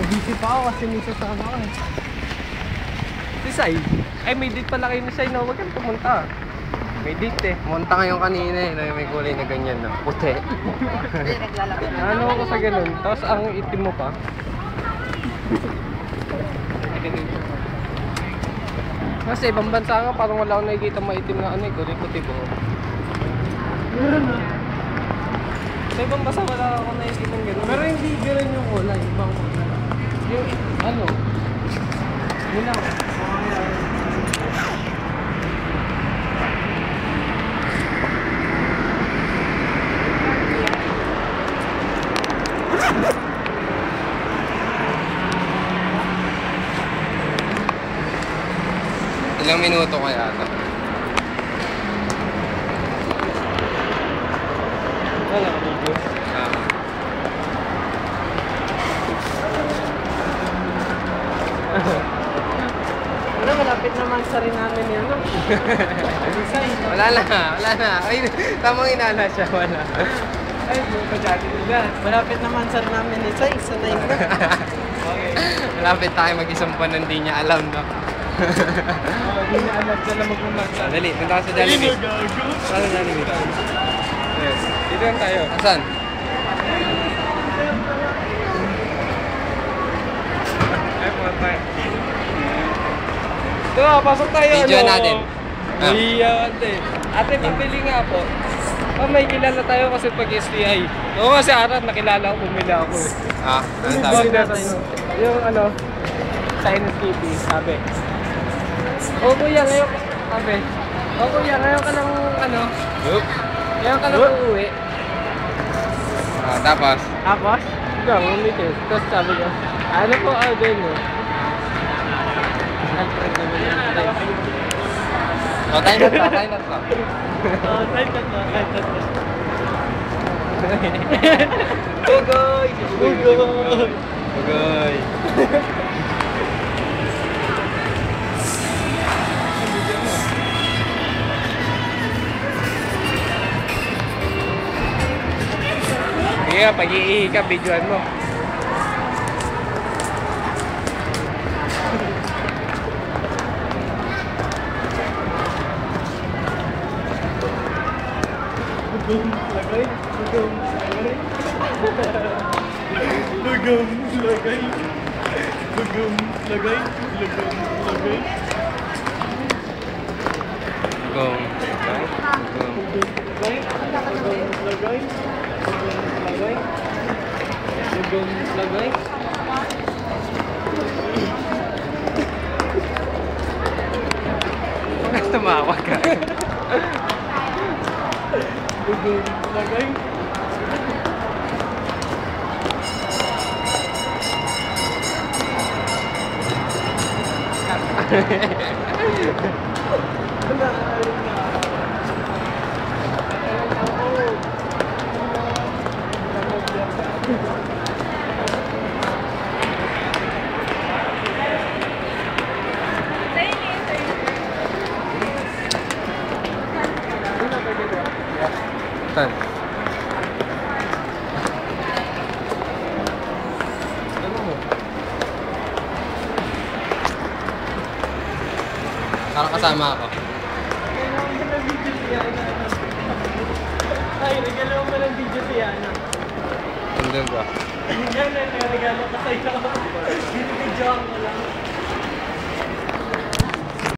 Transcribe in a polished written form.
busy pa ako kasi may sasama ka eh. Si Sai, ay may date pala kayo ni Sai na huwag kang pumunta. May date eh. Pumunta ngayong kanina eh, may kulay na ganyan na. Puti. Ano ako sa ganun, tapos ang itim mo pa. Kasi ibang bansa nga parang wala akong nakikita maitim na ano eh, kulay-puti po. Meron na. Sa ibang bansa wala akong nakikita ng ganun. Pero hindi ganun yung kulay, ibang kulay. Yung ano, yun lang. Ilang minuto kaya ito? Wala ka video. Ano, malapit naman sa rin namin yun, no? Wala na. Ay, tamang inala siya, wala. Ay, masyado nila. Malapit naman sa rin namin ni Sai, sanay na. Okay. Malapit tayo mag-isang buwan, hindi niya alam, no? Hindi na alam siya na magmumagsa. Dali, punta ka sa Jollibee. Saan ang Jollibee? Yes. Dito lang tayo. Asan? Ay, pumunta tayo. Ito na, pasok tayo. Video natin. Mahiya ate. Ate, pabili nga po. May kilala tayo kasi pag STI. Oo kasi Arat, nakilala ko, bumili ako eh. Ano sabi? Yung ano, Chinese kitty, sabi. O kuya, ngayon, sabi. O kuya, ngayon ka lang, ano, Yup. ngayon ka lang uuwi. Tapos? Tapos, hanggang umitin. Tapos sabi ko, ano po order nyo? Alfred naman yun. Tayo na to. Ugoy! Ugoy! Ugoy! Sige nga, pag-iihi ka, videoan mo. Lagay. Tumawa ka. Lagay. Saan? Parang kasama ako. Ay, regalo mo ng video si Yana. Nandun ba? Yan, regalo ka sa'yo. Binibidyoan ko lang.